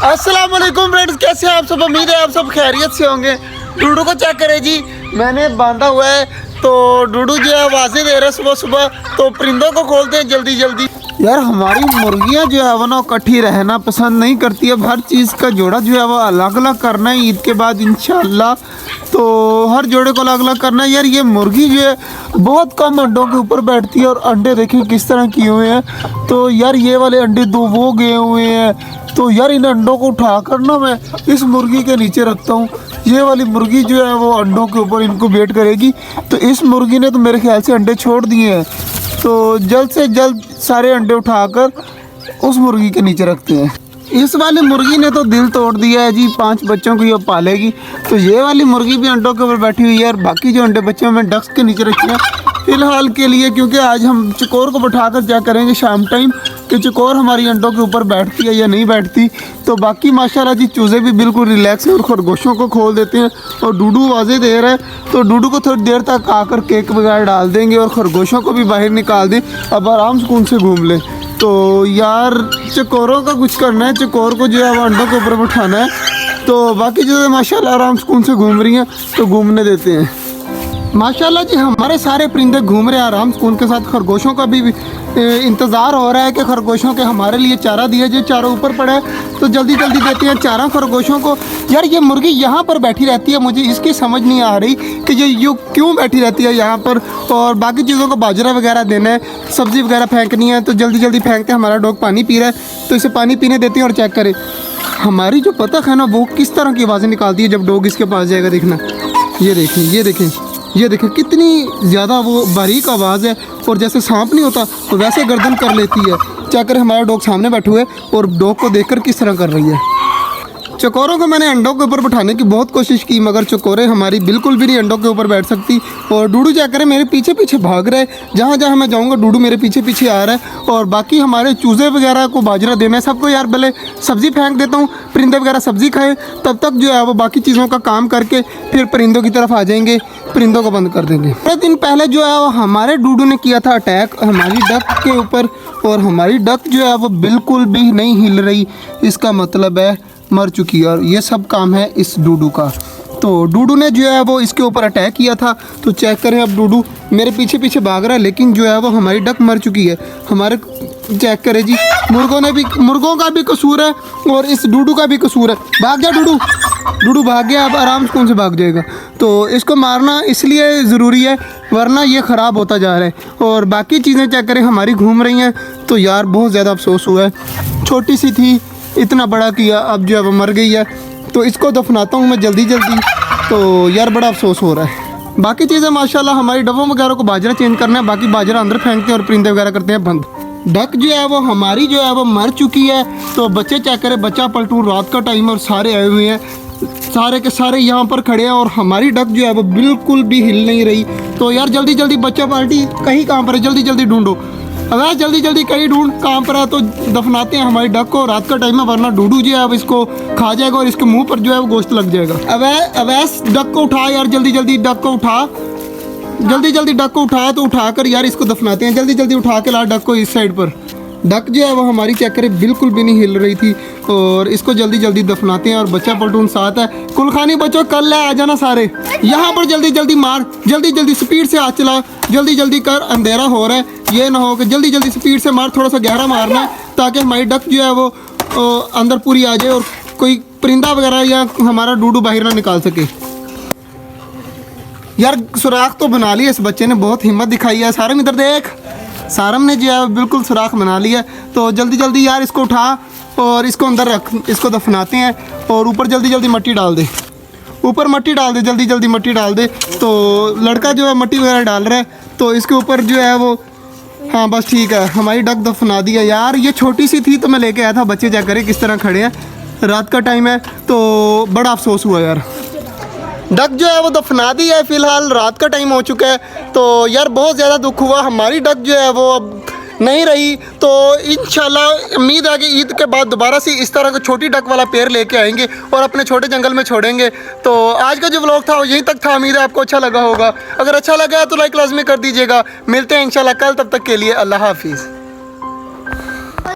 अस्सलाम वालेकुम फ्रेंड्स, कैसे हैं आप सब। उम्मीद है आप सब खैरियत से होंगे। डूडू को चेक करें जी, मैंने बांधा हुआ है तो डूडू जो है आवाज़ें दे रहा है सुबह सुबह, तो परिंदों को खोलते हैं जल्दी जल्दी। यार हमारी मुर्गियाँ जो है वो ना इकट्ठी रहना पसंद नहीं करती है। हर चीज़ का जोड़ा जो है वो अलग अलग करना है ईद के बाद इंशाल्लाह, तो हर जोड़े को अलग अलग करना है। यार ये मुर्गी जो है बहुत कम अंडों के ऊपर बैठती है और अंडे देखें किस तरह किए हुए हैं। तो यार ये वाले अंडे दो वो गए हुए हैं, तो यार इन अंडों को उठा कर ना मैं इस मुर्गी के नीचे रखता हूँ। ये वाली मुर्गी जो है वो अंडों के ऊपर इनको वेट करेगी। तो इस मुर्गी ने तो मेरे ख्याल से अंडे छोड़ दिए हैं, तो जल्द से जल्द सारे अंडे उठाकर उस मुर्गी के नीचे रखते हैं। इस वाली मुर्गी ने तो दिल तोड़ दिया है जी, 5 बच्चों को ये पालेगी। तो ये वाली मुर्गी भी अंडों के ऊपर बैठी हुई है और बाकी जो अंडे बच्चे मैं डक्स के नीचे रखे हैं फ़िलहाल के लिए, क्योंकि आज हम चकोर को बैठाकर चेक करेंगे शाम टाइम कि चकोर हमारी अंडों के ऊपर बैठती है या नहीं बैठती। तो बाकी माशाल्लाह जी चूज़े भी बिल्कुल रिलैक्स हैं और खरगोशों को खोल देते हैं। और डूडू आवाज़ें दे रहा है, तो डूडू को थोड़ी देर तक आकर केक वगैरह डाल देंगे और खरगोशों को भी बाहर निकाल दें, अब आराम सुकून से घूम लें। तो यार चकोरों का कुछ करना है, चकोर को जो है वो अंडों के ऊपर बैठाना है। तो बाकी जो है माशाल्लाह आराम सुकून से घूम रही हैं, तो घूमने देते हैं। माशाल्लाह जी हमारे सारे परिंदे घूम रहे हैं आराम सुकून के साथ। खरगोशों का भी इंतज़ार हो रहा है कि खरगोशों के हमारे लिए चारा दिया जो चारों ऊपर पड़ा है, तो जल्दी जल्दी देते हैं चारा खरगोशों को। यार ये मुर्गी यहाँ पर बैठी रहती है, मुझे इसकी समझ नहीं आ रही कि ये क्यों बैठी रहती है यहाँ पर। और बाकी चीज़ों को बाजरा वगैरह देना है, सब्ज़ी वगैरह फेंकनी है, तो जल्दी जल्दी फेंकते हैं। हमारा डॉग पानी पी रहा है तो इसे पानी पीने देते हैं। और चेक करें हमारी जो पतंग है ना वो किस तरह की आवाज़ें निकालती है जब डॉग इसके पास जाएगा। देखना, ये देखें ये देखें ये देखें कितनी ज़्यादा वो बारीक आवाज़ है, और जैसे सांप नहीं होता तो वैसे गर्दन कर लेती है। चेक करें हमारा डॉग सामने बैठे हुए और डॉग को देखकर किस तरह कर रही है। चकोरों को मैंने अंडों के ऊपर बैठाने की बहुत कोशिश की, मगर चकोरे हमारी बिल्कुल भी नहीं अंडों के ऊपर बैठ सकती। और डूडू चेक करें मेरे पीछे पीछे भाग रहा है, जहाँ जहाँ मैं जाऊँगा डूडू मेरे पीछे पीछे आ रहा है। और बाकी हमारे चूज़े वगैरह को बाजरा देना है सबको। यार पहले सब्ज़ी फेंक देता हूँ, परिंदे वगैरह सब्ज़ी खाएँ, तब तक जो है वो बाकी चीज़ों का काम करके फिर परिंदों की तरफ आ जाएंगे, परिंदों को बंद कर देंगे। थोड़े दिन पहले जो है वो हमारे डूडू ने किया था अटैक हमारी डक के ऊपर, और हमारी डक जो है वो बिल्कुल भी नहीं हिल रही, इसका मतलब है मर चुकी है। और ये सब काम है इस डूडू का। तो डूडू ने जो है वो इसके ऊपर अटैक किया था। तो चेक करें अब डूडू मेरे पीछे पीछे भाग रहा है, लेकिन जो है वो हमारी डक मर चुकी है। हमारे चेक करें जी मुर्गों का भी कसूर है और इस डूडू का भी कसूर है। भाग जा डूडू, डूडू भाग गया, अब आराम से कौन से भाग जाएगा। तो इसको मारना इसलिए ज़रूरी है वरना ये ख़राब होता जा रहा है। और बाकी चीज़ें चेक करें हमारी घूम रही हैं, तो यार बहुत ज़्यादा अफसोस हुआ है। छोटी सी थी, इतना बड़ा किया, अब जो है वो मर गई है। तो इसको दफनाता हूँ मैं जल्दी जल्दी, तो यार बड़ा अफसोस हो रहा है। बाकी चीज़ें माशाल्लाह हमारी डब्बों वगैरह को बाजरा चेंज करना है, बाकी बाजरा अंदर फेंकते हैं और परिंदे वगैरह करते हैं बंद। डक जो है वो हमारी जो है वो मर चुकी है। तो बच्चे चेक करें, बच्चा पलटू रात का टाइम और सारे आए हुए हैं, सारे के सारे यहाँ पर खड़े हैं और हमारी डक जो है वो बिल्कुल भी हिल नहीं रही। तो यार जल्दी जल्दी बच्चा पार्टी कहीं कहाँ पर है, जल्दी जल्दी ढूंढो। अगर जल्दी जल्दी कहीं ढूंढ कहाँ पर है, तो दफनाते हैं हमारी डक को, रात का टाइम है वरना डूडू जो है अब इसको खा जाएगा और इसके मुंह पर जो है वो गोश्त लग जाएगा। अवैस डक को उठा यार, जल्दी जल्दी डक को उठा, जल्दी जल्दी डक को उठा। तो उठा कर यार इसको दफनाते हैं, जल्दी जल्दी उठा के ला डक को इस साइड पर। डक जो है वो हमारी चेक करें बिल्कुल भी नहीं हिल रही थी, और इसको जल्दी जल्दी दफनाते हैं। और बच्चा पलटून साथ है, कुलखानी बच्चों कल ले आ जाना सारे यहाँ पर, जल्दी जल्दी मार, जल्दी जल्दी स्पीड से हाथ चला, जल्दी जल्दी कर, अंधेरा हो रहा है। ये ना हो कि जल्दी जल्दी स्पीड से मार, थोड़ा सा गहरा मारना है ताकि हमारी डक जो है वो अंदर पूरी आ जाए और कोई परिंदा वगैरह या हमारा डूडू बाहर ना निकाल सके। यार सुराख तो बना लिया इस बच्चे ने, बहुत हिम्मत दिखाई है। सारम इधर देख, सारम ने जो है बिल्कुल सुराख बना लिया। तो जल्दी जल्दी यार इसको उठा और इसको अंदर रख, इसको दफनाते हैं। और ऊपर जल्दी जल्दी मिट्टी डाल दे, ऊपर मिट्टी डाल दे, जल्दी जल्दी मिट्टी डाल दे। तो लड़का जो है मिट्टी वगैरह डाल रहा है, तो इसके ऊपर जो है वो, हाँ बस ठीक है, हमारी डक दफना दिया। यार ये छोटी सी थी तो मैं लेके आया था, बच्चे जा करे किस तरह खड़े हैं, रात का टाइम है, तो बड़ा अफसोस हुआ यार। डक जो है वो दफना दी है, फ़िलहाल रात का टाइम हो चुका है। तो यार बहुत ज़्यादा दुख हुआ, हमारी डक जो है वो अब नहीं रही। तो इंशाल्लाह उम्मीद है कि ईद के बाद दोबारा से इस तरह का छोटी डक वाला पेड़ लेके आएंगे और अपने छोटे जंगल में छोड़ेंगे। तो आज का जो व्लॉग था वो यहीं तक था, उम्मीद है आपको अच्छा लगा होगा। अगर अच्छा लगा तो लाइक लाजमी कर दीजिएगा। मिलते हैं इंशाल्लाह कल, तब तक के लिए अल्लाह हाफिज़।